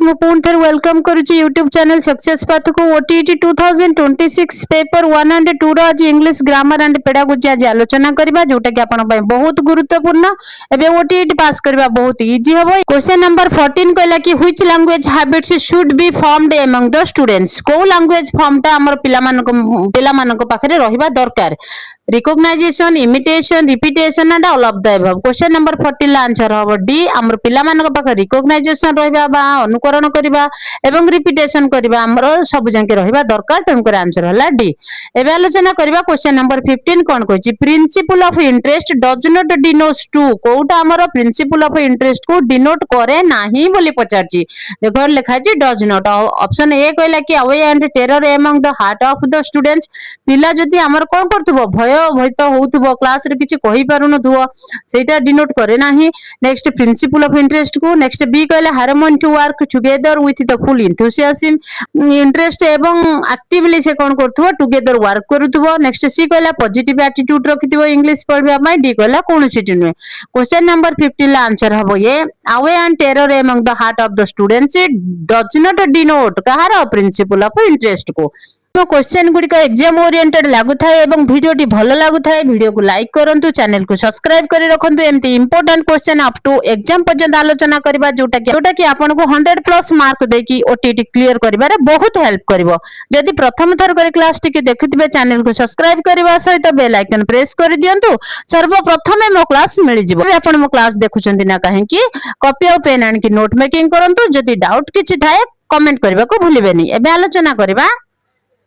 मु पुणी थे वेलकम करुच्ची यूट्यूब चैनल सक्सेस पाथ को ओटीईटी 2026 पेपर 1 एंड 2 रो आज इंग्लिश ग्रामर एंड पेडागोजी आज आलोचना करबा जोटा कि आपन पय बहुत गुरुत्वपूर्ण एबे ओटीईटी पास करबा बहुत इजी हबो। क्वेश्चन नंबर 14 कहला कि which language habits should be formed among the students. को लैंग्वेज फॉर्मटा हमर पिला मानको पाखरे रहिबा दरकार। Recognisation, imitation, repetition and all of the above. Question number 14 ला आंसर हबो डी। हमर पिला मानको पाखरे रिकॉग्नाइजेशन रहिबा बा अनुकरण करबा एवं रिपीटेशन करबा हमर सब जाके रहिबा दरकार। तनकर आंसर हला डी। एबे आलोचना करबा क्वेश्चन नंबर 15 कोन कहछि principle of interest does not denote to. कोउटा हमर प्रिंसिपल ऑफ इंटरेस्ट को डिनोट करे नाही बोली पचारछि। देखो लिखा छै डज नॉट। ऑप्शन ए कहला कि away and terror among the heart of the students. पिला जदी हमर कोन करथबो भय भयत होउथबो क्लास रे किछि कहि पारुनथबो सेटा डिनोट करे नाही। नेक्स्ट प्रिंसिपल ऑफ इंटरेस्ट को नेक्स्ट बी कहला harmony to work together with the full enthusiasm interest एवं एक्टिवली से कोन करथबो टुगेदर वर्क करूथबो। नेक्स्ट सी कहला पॉजिटिव एटीट्यूड रखिथबो इंग्लिश पढबा पय। डी कहला कोनोसी टिनुए। क्वेश्चन नंबर 15 ला आंसर हबो A awe and terror among the heart of the students does not denote कहार प्रिंसिपल ऑफ इंटरेस्ट को। तो क्वेश्चन गुडी का एग्जाम ओरिएंटेड लागु थाए एवं वीडियो टी भलो लागु थाए वीडियो को लाइक करंतु चैनल को सब्सक्राइब करि रखंतु। एमती important question up to exam पर्यंत आलोचना करबा जोटा कि आपन को 100 प्लस मार्क देकी ओटीटी क्लियर करिबारे बहुत हेल्प करबो। जदि प्रथम थर करे क्लास टी के देखिथिबे चैनल को सब्सक्राइब करबा सहित बेल आइकन प्रेस कर दियंतु। सर्वप्रथम मो क्लास मिलि जिवो। आपन मो क्लास देखुचंती ना काहे कि कॉपी और पेन आन की नोट मेकिंग करंतु। जदि डाउट किछि थाए कमेंट करबा को भूलिबेनी। एबे आलोचना करबा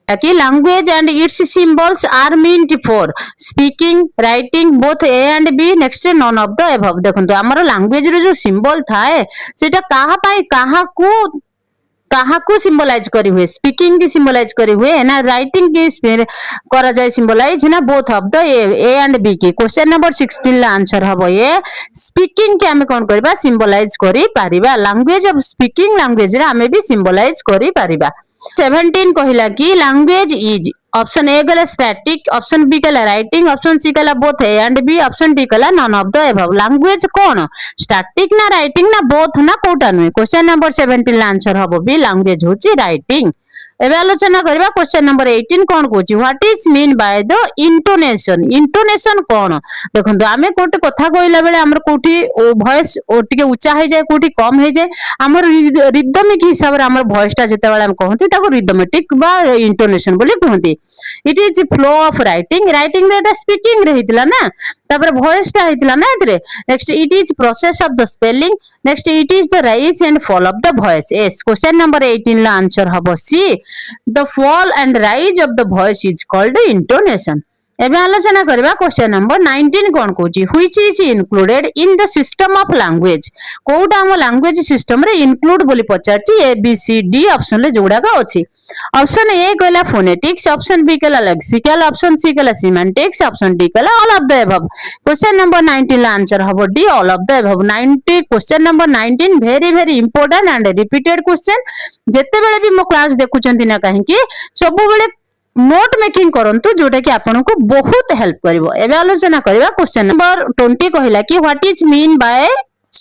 कि language and its symbols are meant for speaking, writing both A and B next none of the above। देखंतु हमर लैंग्वेज रे जो सिंबल थाए सेटा काहा पाई काहा को सिंबलाइज करी हुए। स्पीकिंग की सिंबलाइज करी हुए ना राइटिंग की करा जाय सिंबलाइज ना both of the A and B की। क्वेश्चन नंबर 16 ला आंसर हबो ए स्पीकिंग के हमें कोन करबा सिंबलाइज करी पारिबा। लैंग्वेज ऑफ स्पीकिंग लैंग्वेज रे हमें भी सिंबलाइज करी पारिबा। 17 कहिला कि लैंग्वेज इज ऑप्शन ए गला स्टैटिक, ऑप्शन बी गला राइटिंग, ऑप्शन सी गला both A and B, option D गला none of the above. Language कोन स्टैटिक ना राइटिंग ना बोथ ना कोटा नु। क्वेश्चन नंबर 17 ला आंसर हबो बी लैंग्वेज होची राइटिंग। एबे आलोचना करबा क्वेश्चन नंबर 18 कोन कहूची what is mean by the intonation. Intonation कोन देखंतु आमे कोटे कथा कहला बेले हमर कोठी वॉइस ओटिके ऊंचा हे जाय कोठी कम हे जाय। हमर रिदमिक हिसाब रे हमर वॉइस ता जते बेले हम कहंती ताको रिदमेटिक बा इंटोनेशन बोली कहंती। It is flow of writing. Writing रे स्पीकिंग रे हितला ना तापर वॉइस ता हितला ना एतरे। Next it is process of the spelling. Next it is the rise and fall of the voice. Yes question number 18 ला आंसर हबो C the fall and rise of the voice is called intonation. एबे आलोचना करबा question number 19 कोन कहूची which is included in the system of language. कोउटा हम language system रे इंक्लूड बोली पचारची A B C D option ले जोड़ा का अछि। ऑप्शन ए कहला फोनेटिक्स, ऑप्शन बी कहला लेक्सिकल, ऑप्शन सी कहला सिमेंटिक्स, ऑप्शन डी कहला all of the above. Question number 19 ला आंसर हबो D all of the above. 90 question number 19 very important and repeated question. जते बेले भी मो क्लास देखुचंती ना काहे कि सब बेले नोट मेकिंग करंतु जोटा कि आपन को बहुत हेल्प करिवो। एबे आलोचना करबा क्वेश्चन नंबर 20 कहला कि what is mean by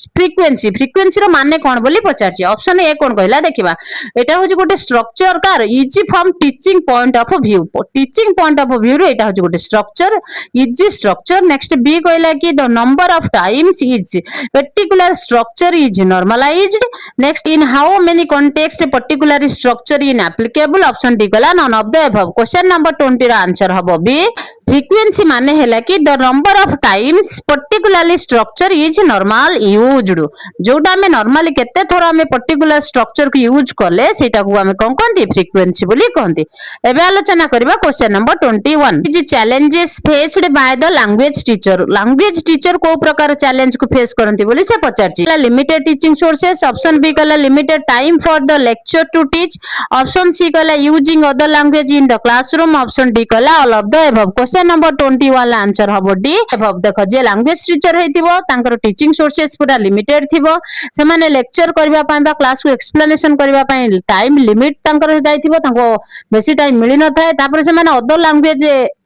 frequency. Frequency रो माने कोन बोली पचारची। ऑप्शन ए कोन कहला देखिबा एटा होची गोटे स्ट्रक्चर कार easy from teaching point of view. Teaching point of view रे एटा होची गोटे structure easy structure. Next B कहला कि the number of times is particular structure is normalized. Next in how many context particular structure in applicable. Option D कहला none of the above. Question number 20 रा answer हबो B frequency माने हैला कि the number of times particularly structure is normal used. जोटा हमें normally केते थोर हमें पर्टिकुलर स्ट्रक्चर को यूज करले सेटा को हमें कोन कहंती फ्रीक्वेंसी बोली कहंती। एबे आलोचना करबा क्वेश्चन नंबर 21 जे challenges faced by the language teacher. Language teacher को प्रकार चैलेंज को फेस करंती बोली से पचारची। Limited teaching sources, option B कहला limited time for the lecture to teach, option C कहला using other language in the classroom, option D कहला all of the above. Question number 21 answer हबो D above. देखो जे language teacher हेतिबो तांकर teaching sources पूरा limited थिबो। से माने लेक्चर करबा पय बा क्लास को एक्सप्लेनेशन करबा पय टाइम लिमिट तांकर हेदाइथिबो तांको बेसी टाइम मिलि न थाए। तापर से माने अदर लैंग्वेज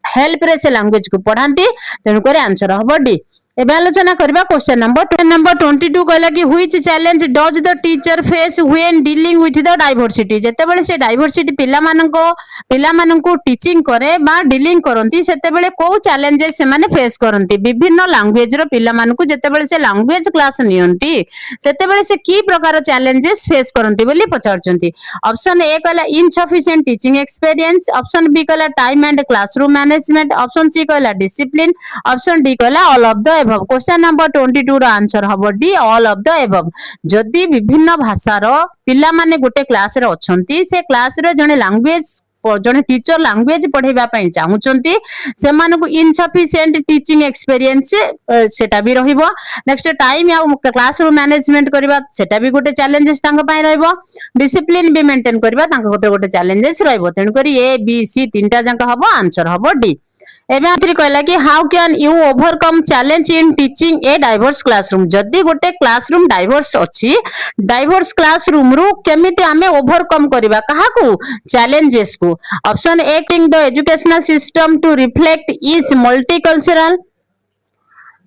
हेल्प रे से लैंग्वेज को पढ़ाती तेणुक आंसर हम डी। एबे आलोचना करबा क्वेश्चन नंबर 22 कहला कि which challenge does the teacher face when dealing with the diversity जेतेबेले से डाइवर्सिटी पिला माननको टीचिंग करे बा डीलिंग करंती सेतेबेले को चैलेंजेस से माने फेस करंती विभिन्न लैंग्वेज रो पिला माननको जेतेबेले से लैंग्वेज क्लास नियंती सेतेबेले से की प्रकार चैलेंजेस फेस करंती बोली पचारचंती। ऑप्शन ए कहला insufficient teaching experience, option B कहला time and classroom management, option C कहला डिसिप्लिन, ऑप्शन डी कहला all of the above. Question number 22 रो आंसर हबो D all of the above. जदि विभिन्न भाषार पिला माने गोटे क्लास रे अछंती से क्लास रे जने लैंग्वेज जने टीचर लैंग्वेज पढ़ेबा पई चाहुचंती से मानको इनसफिशिएंट टीचिंग एक्सपीरियंस सेटा भी रहिबो। नेक्स्ट टाइम या क्लासरूम मैनेजमेंट करबा सेटा भी गोटे चैलेंजेस तांग पई रहइबो। डिसिप्लिन भी मेंटेन करबा तांग गोटे चैलेंजेस रहइबो। तेन करी ए बी सी तीनटा जांक हबो आंसर हबो डी। एबे आथि कहला कि how can you overcome challenge in teaching a diverse classroom जदि गोटे क्लासरूम डाइवर्स अछि डाइवर्स क्लासरूम रु केमिति आमे ओवरकम करबा काहाकू चैलेंजेस को। ऑप्शन ए टिंग the educational system to reflect is multicultural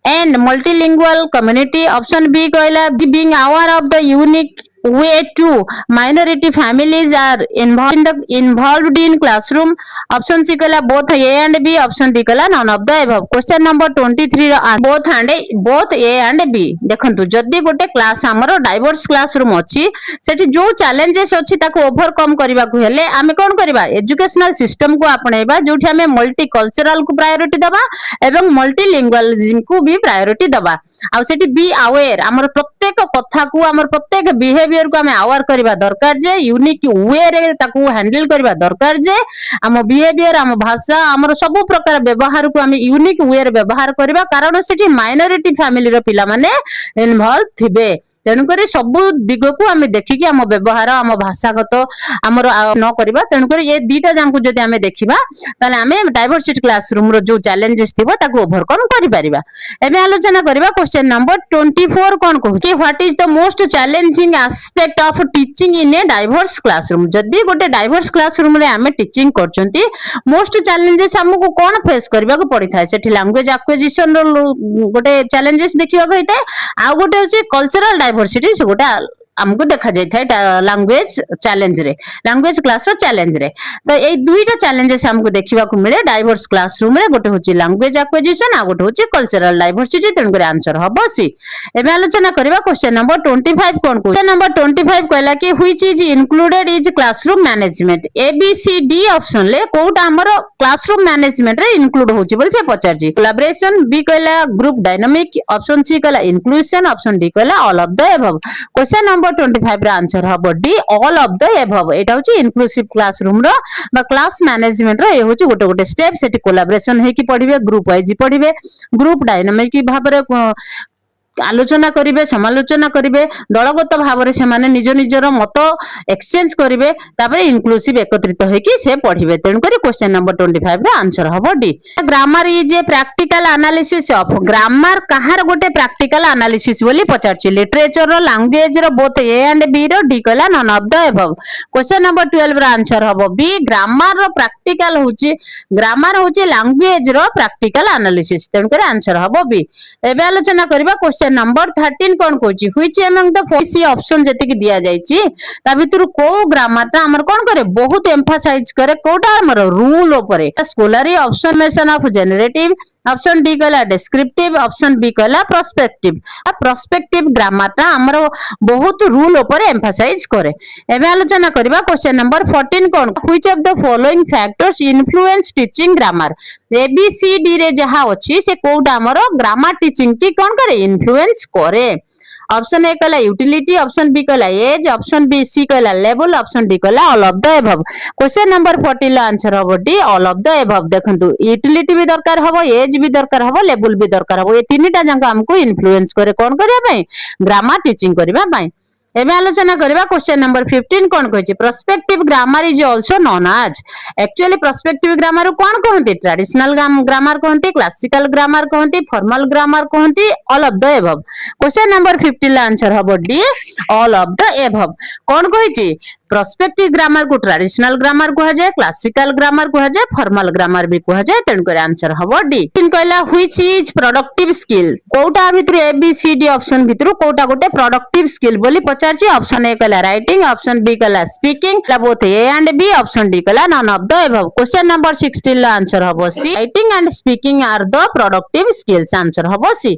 and multilingual community, option B कहला being aware of the unique way to minority families are involved in classroom, option C कहला both A and B, option D कहला none of the above। Question number 23 रो both A and B देखंतु जदी गोटे class हमरो diverse classroom अछि सेठी जो challenges अछि ताको ओवरकम करबा को हेले आमे कोन करबा एजुकेशनल सिस्टम को आपणेबा जोठी हमें मल्टीकल्चरल को प्रायोरिटी दबा एवं मल्टीलिंगुअलिज्म को भी प्रायोरिटी दबा। आ सेठी बी अवेयर हमर प्रत्येक कथा को हमर प्रत्येक बिहेवियर को हमें अवेयर करबा दरकार जे यूनिक वे रे ताको हैंडल करबा दरकार जे हम बिहेवियर हम भाषा हमर सब प्रकार व्यवहार को हमें यूनिक वे रे व्यवहार करबा कारण सेठी माइनॉरिटी फैमिली रो पिला माने इन्वॉल्व थिबे। तेणु करी सब दिग को आम देखिकी आम व्यवहार आम भाषागत आमर न करबा। तेणु करी ये दीटा जांकु जदि आम देखिबा ताले आम डाइवर्सिटी क्लासरूम रो जो चैलेंजेस थिबो ताको ओवरकम करि परिबा। एबे आलोचना करबा क्वेश्चन नंबर 24 कोन कहू कि what is the most challenging aspect of teaching in a diverse classroom जदि गोटे डाइवर्स क्लासरूम रे आम टीचिंग करचंती मोस्ट चैलेंजेस हमको कोन फेस करबा को पड़ी थाए सेठी लैंग्वेज एक्विजिशन रो गोटे चैलेंजेस देखिबा को होइते आ गोटे होची कल्चरल डाइवर्सिटी से गोटे हमको देखा जाय थाए लैंग्वेज चैलेंज रे लैंग्वेज क्लास रो चैलेंज रे। तो ए दुईटा चैलेंजेस हमको देखिबा को मिले डाइवर्स क्लासरूम रे गोटे होची लैंग्वेज एक्विजिशन आ गोटे होची कल्चरल डाइवर्सिटी तेन करे आंसर हबो सी। एबे आलोचना करबा क्वेश्चन नंबर 25 कोन को क्वेश्चन नंबर 25 कहला कि which is included is classroom management A B C D option ले कोटा हमरो क्लासरूम मैनेजमेंट रे इंक्लूड होची बोल से पचार जी। कोलैबोरेशन बी कहला ग्रुप डायनामिक, ऑप्शन सी कहला इंक्लूजन, ऑप्शन डी कहला all of the above. Question number 25 रा आंसर हबो D all of the above. एटा होची इंक्लूसिव क्लासरूम रो बा क्लास मैनेजमेंट रो ए होची गोटे गोटे स्टेप सेठी कोलैबोरेशन हे की पढिबे ग्रुप वाइज पढिबे ग्रुप डायनामिक भाबरे आलोचना करिवे समालोचना करिवे दलगत भाव से माने निज निजर मत एक्सचेंज करिवे तापरे इंक्लूसिव एकत्रित होइकी से पढिवे। तेन करी क्वेश्चन नंबर 25 रा आंसर हबो D. Grammar is a practical analysis of grammar कहार गोटे प्रैक्टिकल एनालिसिस बोली पचारछि लिटरेचर रो लैंग्वेज रो बोथ ए एंड बी रो डी कहला none of the above. Question number 12 रा आंसर हबो बी ग्रामर रो प्रैक्टिकल होछि ग्रामर होछि लैंग्वेज रो प्रैक्टिकल एनालिसिस तेन करी आंसर हबो बी। एबे आलोचना करबा क्वेश्चन नंबर 13 कोन कहूची which among the C option जति कि दिया जायछि ता भितर को ग्रामर ता हमर कोन करे बहुत एम्फसाइज करे कोटा हमर रूल ऊपर स्कॉलरी ऑप्शनेशन ऑफ जनरेटिव, ऑप्शन डी कहला डिस्क्रिप्टिव, ऑप्शन बी कहला प्रोस्पेक्टिव। प्रोस्पेक्टिव ग्रामर ता हमर बहुत रूल ऊपर एम्फसाइज करे। एबे आलोचना करबा क्वेश्चन नंबर 14 कोन which of the following factors influence teaching grammar A B C D रे जहा अछि से कोटा हमर ग्रामर टीचिंग की कोन करे इन्फ्लुएंस करे। ऑप्शन ए कहला यूटिलिटी, ऑप्शन बी कहला एज, ऑप्शन बी सी कहला लेवल, ऑप्शन डी कहला all of the above. Question number 14 ला आंसर हबो D all of the above. देखंतु यूटिलिटी भी दरकार हबो, एज भी दरकार हबो, लेवल भी दरकार हबो। ए तीनटा जंक हमको इन्फ्लुएंस करे कोन करिया पई ग्रामर टीचिंग करबा पई। एबे आलोचना करबा क्वेश्चन नंबर 15 कोन कहछि prospective grammar is also known as actually prospective grammar कोन कहंती ट्रेडिशनल ग्रामर कहंती, क्लासिकल ग्रामर कहंती, फॉर्मल ग्रामर कहंती, all of the above. Question number 15 ला आंसर हबो D all of the above. कोन कहछि प्रोस्पेक्टिव ग्रामर को ट्रेडिशनल ग्रामर कह जाए, क्लासिकल ग्रामर कह जाए, फॉर्मल ग्रामर भी कह जाए। तेणु कर आंसर हबो डी। कहला व्हिच इज प्रोडक्टिव स्किल, कोटा भितर A B C D option भितर कोटा गोटे प्रोडक्टिव स्किल बोली पचारछि। ऑप्शन ए कहला राइटिंग, ऑप्शन बी कहला speaking, both A and B, option D कहला none of the above. Question number 16 answer हबो C, writing and speaking are the productive skills, answer हबो C.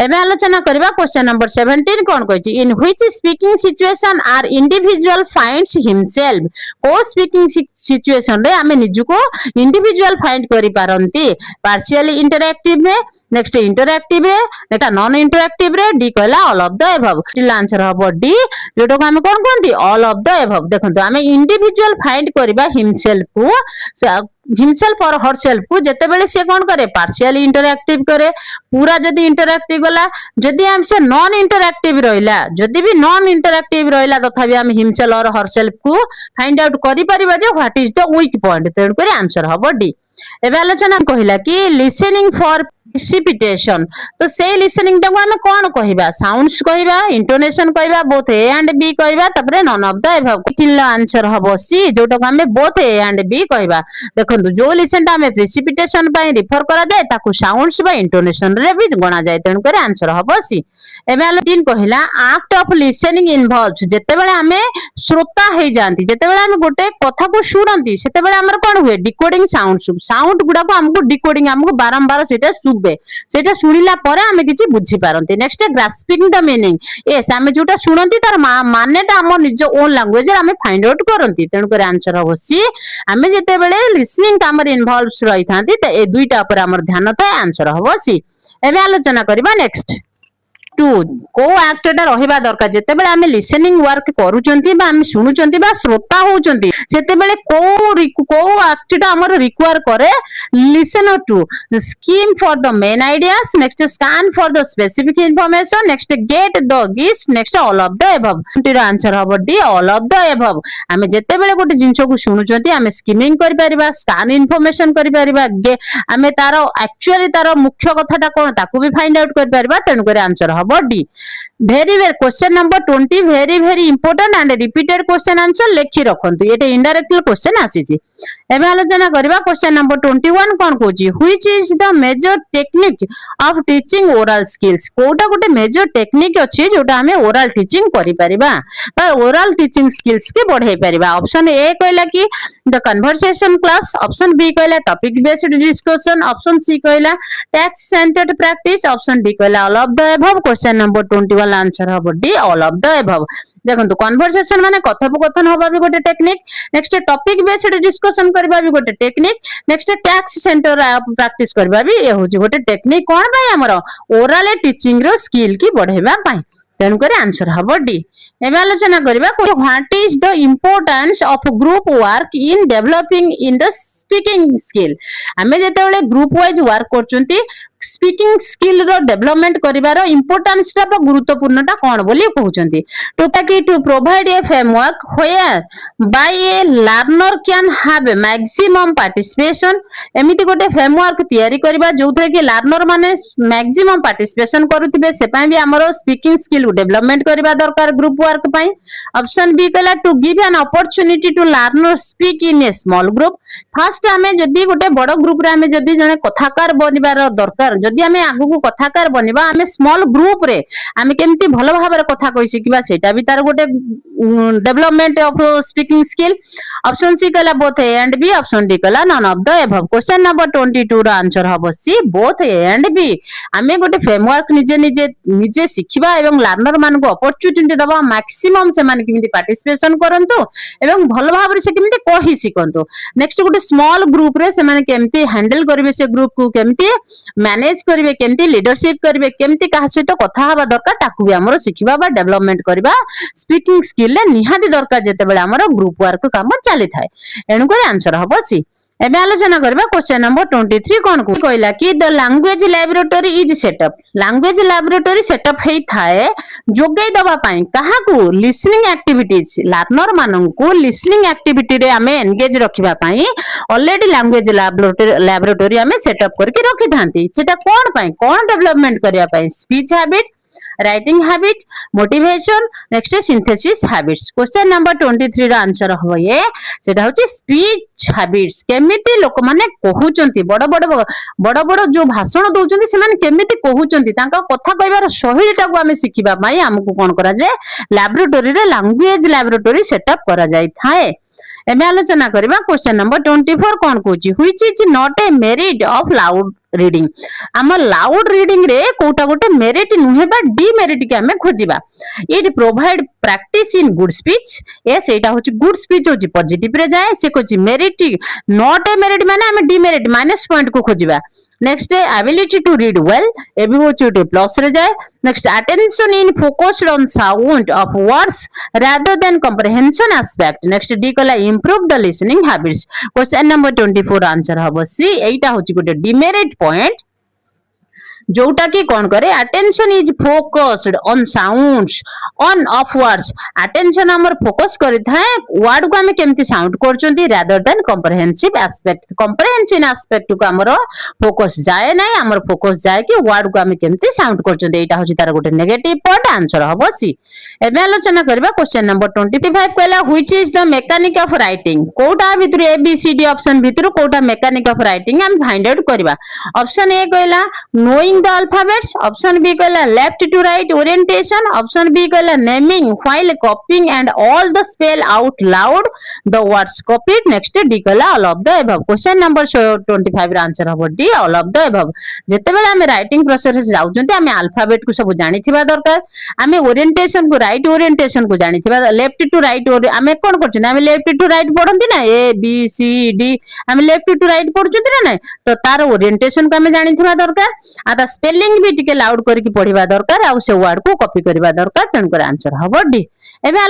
एबे आलोचना करबा question number 17 कोन कहछि, in which speaking situation are individual finds himself, को speaking situation रे हमें निजु को इंडिविजुअल फाइंड करि पारंती, पार्शियली इंटरैक्टिव में, नेक्स्ट इंटरैक्टिव रे, नेक्स्ट नॉन इंटरैक्टिव रे, डी कहला ऑल ऑफ द अबव। टिल आंसर हबो डी, जोटा को हमें कोन कहंती ऑल ऑफ द अबव। देखंतु हमें इंडिविजुअल फाइंड करबा हिमसेल्फ को, हिमसेल्फ और हरसेल्फ को जते बेले से कोन करे पार्शियली इंटरैक्टिव करे, पूरा जदी इंटरैक्टिव गला, जदी हम से नॉन इंटरैक्टिव रहिला, जदी भी नॉन इंटरैक्टिव रहिला तथापि हम हिमसेल्फ और हरसेल्फ को फाइंड आउट करि परिबा जे what is the weak point. तेणु करे आंसर हबो डी। एबे आलोचना कहिला कि लिसनिंग फॉर प्रिसिपिटेशन, तो से लिसनिंग टाको हमें कोन कहिबा, साउंड्स कहिबा, इंटोनेशन कहिबा, बोथ ए एंड बी कहिबा, तबरे नन ऑफ द अबव। टिल आंसर हबो सी, जोटा को हमें बोथ ए एंड बी कहिबा। देखंतु जो लिसन ता हमें प्रिसिपिटेशन पई रिफर करा जाय ताकू साउंड्स बा इंटोनेशन रे भी गणा जाय। तेणु करे आंसर हबो सी। एबे आलो तीन कहिला एक्ट ऑफ लिसनिंग इन्वॉल्व्स, जते बेले हमें श्रोता हे जानती, जते बेले हमें गोटे कथा को सुनंती, सेते बेले हमर कोन हुए डिकोडिंग साउंड्स, साउंड गुडा को हमको डिकोडिंग, हमको बारंबार सेटा सेटा सुनिला परे हमें किछि बुझी पारंती। Next grasping the meaning, yes हमें जोटा सुनंती तार मानेटा हम निज ओन लैंग्वेज रे हमें फाइंड आउट करंती। तेणु कर आंसर हबो सी। हमें जते बेले लिसनिंग कामर इन्वॉल्व्स रही थांती त ए दुईटा ऊपर हमर ध्यान थाए, आंसर हबो सी। एबे आलोचना करबा नेक्स्ट को एक्टटा रहिबा दरकार, जते बेले हमें लिसनिंग वर्क करूचंती बा हम सुनुचंती बा श्रोता होउचंती, सेते बेले को एक्टटा हमर रिक्वायर करे listener to skim for the main ideas, next scan for the specific information, next get the gist, next all of the above. टीर आंसर हबो D, all of the above. हमें जते बेले गोटे जिंस को सुनुचंती हमें स्कीमिंग करि परिबा, स्कैन इंफॉर्मेशन करि परिबा, हमें तारो एक्चुअली तारो मुख्य कथाटा कोन ताकू भी फाइंड आउट करि परिबा। तेणु करे आंसर हबो D. Very very question number 20 very very important and repeated question answer लिखि रखंतु, एटे इनडायरेक्टली क्वेश्चन आसीची। एबे आलोचना करबा क्वेश्चन नंबर 21 कोन कहूची, which is the major technique of teaching oral skills, कोटा गोटे मेजर टेक्निक अछि जोटा हमें ओरल टीचिंग करि परिबा बा ओरल टीचिंग स्किल्स के बढ़ाई परिबा। ऑप्शन ए कहला कि the conversation class, option B कहला topic based discussion, option C कहला text centred practice, option D कहला all of the above. Question number 21 answer हबो D, all of the above. देखंतु conversation माने कथोपकथन होबा भी गोटे technique, next topic based discussion करबा भी गोटे technique, next text centre practice करबा भी ए होची गोटे टेक्निक कोन भाई हमरो ओरल टीचिंग रो स्किल की बढ़ेबा पाई। तेणु करे आंसर हबो डी। एबे आलोचना करबा what is the importance of group work in developing in the speaking skill, हमें जेते बेले ग्रुप वाइज वर्क करचंती स्पीकिंग स्किल रो डेवलपमेंट करिवार इंपोर्टेंस टा गुरुत्वपूर्ण टा कोन बोली कहउचंती। To provide a framework whereby a learner can have maximum participation, एमिति गोटे फ्रेमवर्क तयारी करबा जोथरे कि लर्नर माने मैक्सिमम पार्टिसिपेशन करूथिबे, से पई भी हमरो स्पीकिंग स्किल डेवलपमेंट करबा दरकार ग्रुप वर्क पई। ऑप्शन बी कहला to give an opportunity to learner speak in a small group, first हमें जदी गोटे बड़ ग्रुप रे हमें जदी जने कथाकार बनिबार दरकार, जदी हमें आगु को कथाकार बनिबा हमें स्मॉल ग्रुप रे हमें केमती भलो भाबरे कथा कहि सिकिबा सेटा भी तार गोटे development of speaking skill. Option C कहला both A and B, option D कहला none of the above. Question number 22 रो आंसर हबो C, both A and B. हमें गोटे फ्रेमवर्क निजे निजे निजे सिखिबा एवं लर्नर मान को अपॉर्चुनिटी दबा मैक्सिमम से मान केमती पार्टिसिपेशन करंतु एवं भलो भाबरे से केमती कहि सिकंतु। नेक्स्ट गोटे स्मॉल ग्रुप रे से मान केमती हैंडल करबे से ग्रुप को, केमती मैनेज करिवे, केमती लीडरशिप करिवे, केमती कहा सहित कथा हबा दरकार ताकू भी हमरो सिखिबा बा डेवलपमेंट करबा स्पीकिंग स्किल ले निहाती दरकार जेते बेले हमरो ग्रुप वर्क काम चली थाए। एनु करे आंसर हबो सी। एबे आलोचना करबा क्वेश्चन नंबर 23 कोन कहला कि the language laboratory is set up, language laboratory set up हेई थाए जोगै दबा पई काहाकू लिसनिंग एक्टिविटीज, लर्नर माननकू लिसनिंग एक्टिविटी रे हमें एंगेज रखिबा पई ऑलरेडी लैंग्वेज लैबोरेटरी हमें सेटअप करके रखि थांती। सेटा कोन पई कोन डेवलपमेंट करिया पई, speech habit, writing habit, motivation, next synthesis habits. Question number 23 रो आंसर हो ये सेटा होची स्पीच हैबिट्स। केमिति लोक माने कहउचंती बड़ बड़ जो भाषण दउचंती से माने केमिति कहउचंती तांका कथा कहबार शैलीटा को हमें सिखिबा पई हमकु कोन करा जाय लैबोरेटरी रे लैंग्वेज लैबोरेटरी सेटअप करा जाय थाए। एमे आलोचना करबा क्वेश्चन नंबर 24 कोन कहउची which is not a merit of loud reading. आम लाउड रीडिंग रे कोटा गोटे मेरिट नुहे बा डिमेरिट के हमें खोजिबा। It provide practice in good speech. Yes एटा होची गुड स्पीच होची पॉजिटिव रे जाए से कोची मेरिट नॉट ए मेरिट माने हमें डिमेरिट माइनस पॉइंट को खोजिबा। Next ability to read well एबी होची प्लस रे जाए। Next attention in focused on sound of words rather than comprehension aspect. Next D कला improve the listening habits. Question number 24 answer हबो सी। एटा होची गोटे डिमेरिट पॉइंट जोटा की कौन करे attention is focused on sounds on of words. Attention हमर focus करि थाए वर्ड को हमें केमती साउंड करचंती rather than comprehensive aspect. Comprehensive aspect को हमर फोकस जाए नै हमर फोकस जाए कि वर्ड को हमें केमती साउंड करचंती। एटा होची तार गोटे नेगेटिव पॉइंट आंसर हबो सी। एबे आलोचना करबा क्वेश्चन नंबर 25 कहला which is the mechanic of writing. कोटा भितर A B C D option भितर कोटा मैकेनिक ऑफ राइटिंग हम फाइंड आउट करबा। ऑप्शन ए कहला knowing the alphabets, option B कहला left to right orientation, option B कहला naming while copying and all the spell out loud the words copied, next D कहला all of the above। Question number 25 रा answer हबो D all of the above। जेते बेले हमें writing process जाउचंती हमें alphabet को सब जानिथिबा दरकार। हमें ओरिएंटेशन को राइट ओरिएंटेशन को जानिथिबा लेफ्ट टू राइट हमें कोन करचंती हमें लेफ्ट टू राइट पढंती ना ए बी सी डी हमें लेफ्ट टू राइट पढचंती ना तो तार ओरिएंटेशन को हमें जानिथिबा दरकार। आ स्पेलिंग भी टिके लाउड करके पढ़िबा दरकार आ से वर्ड को कॉपी करबा दरकार। तेन कर आंसर हबो डी। एबे